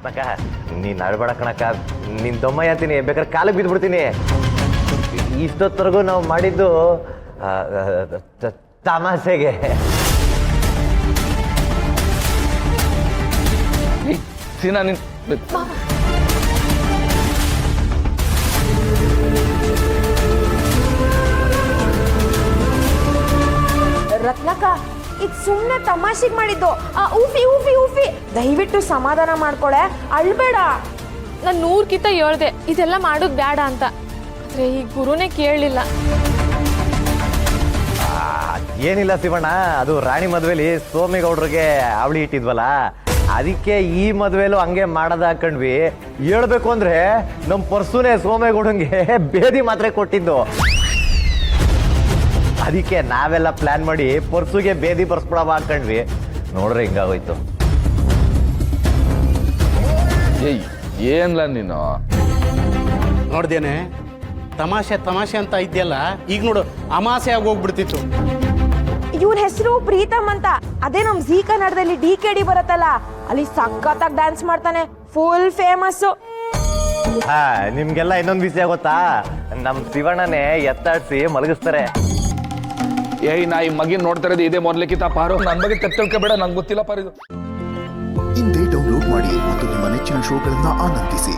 ರತ್ನಕ್ಕ ನೀನು ಅಳ್ಬೇಡ ಕಣಕ್ಕ, ನಿನ್ನ ದೊಮ್ಮಯ್ಯ ಅಂತೀನಿ, ಬೇಕಾದ್ರೆ ಕಾಲಿಗೆ ಬಿದ್ದುಬಿಡ್ತೀನಿ. ಇಷ್ಟೊತ್ತರೆಗೂ ನಾವು ಮಾಡಿದ್ದು ತಮಾಷೆಗೆ. ಸೀನಾ ನಿನ್ ರತ್ನಕ್ಕ ಈಗ ಸುಮ್ಮನೆ ತಮಾಷೆಗೆ ಮಾಡಿದ್ದು. ಊಫಿ ಊಫಿ ಊಫಿ ದಯವಿಟ್ಟು ಸಮಾಧಾನ ಮಾಡ್ಕೊಳೆ, ಅಳ್ಬೇಡ. ನಾನು 100ಕ್ಕಿಂತ ಹೇಳ್ದೆ ಇದೆಲ್ಲ ಮಾಡೋದು ಬೇಡ ಅಂತ, ಆದರೆ ಈ ಗುರುನೇ ಕೇಳಲಿಲ್ಲ. ಏನಿಲ್ಲ ಶಿವಣ್ಣ, ಅದು ರಾಣಿ ಮದುವೆಲಿ ಸೋಮೇಗೌಡ್ರಿಗೆ ಅವಳಿ ಇಟ್ಟಿದ್ವಲ್ಲ, ಅದಕ್ಕೆ ಈ ಮದುವೆಲೂ ಹಂಗೆ ಮಾಡೋದು ಹಾಕೊಂಡ್ವಿ. ಹೇಳ್ಬೇಕು ಅಂದ್ರೆ ನಮ್ಮ ಪರ್ಸುನೇ ಸೋಮೇಗೌಡಂಗೆ ಬೇದಿ ಮಾತ್ರೆ ಕೊಟ್ಟಿದ್ದು. ಅದಕ್ಕೆ ನಾವೆಲ್ಲ ಪ್ಲಾನ್ ಮಾಡಿ ಪರ್ಸುಗೆ ಬೇದಿ ಬರ್ಸ್ಬಿಡವ ಹಾಕೊಂಡ್ವಿ. ನೋಡ್ರೆ ಹಿಂಗಾಗೋಯ್ತು. ಏನ್ಲ ನೀನು ನೋಡ್ದೇನೆ, ತಮಾಷೆ ತಮಾಷೆ ಅಂತ ಇದೆಯಲ್ಲ, ಈಗ ನೋಡು ಅಮಾಸೆ ಆಗಿ ಹೋಗ್ಬಿಡ್ತಿತ್ತು. ಇವ್ರ ಹೆಸರು ಪ್ರೀತಮ್ ಅಂತ. ಅದೇ ನಮ್ ಜೀ ಕನ್ನಡದಲ್ಲಿ DKD ಬರುತ್ತಲ್ಲ, ಅಲ್ಲಿ ಸಖತ್ತಾಗಿ ಡ್ಯಾನ್ಸ್ ಮಾಡ್ತಾನೆ, ಫುಲ್ ಫೇಮಸ್. ನಿಮ್ಗೆಲ್ಲ ಇನ್ನೊಂದು ವಿಷಯ ಗೊತ್ತಾ? ನಮ್ ಶಿವಣ್ಣನೇ ಎತ್ತಾಡ್ಸಿ ಮಲಗಿಸ್ತಾರೆ. ನಾ ಈ ಮಗಿನ ನೋಡ್ತಾ ಇರೋದು ಇದೇ ಮೊದ್ಲಿಕ್ಕಿಂತ ಪಾರು, ನನ್ನ ಬಗ್ಗೆ ತಿಳ್ಕೊಬೇಡ, ನಂಗೆ ಗೊತ್ತಿಲ್ಲ ಪಾರಿದು. ಇಂದೇ ಡೌನ್ಲೋಡ್ ಮಾಡಿ ಮತ್ತು ನಿಮ್ಮ ನೆಚ್ಚಿನ ಶೋಗಳನ್ನ ಆನಂದಿಸಿ.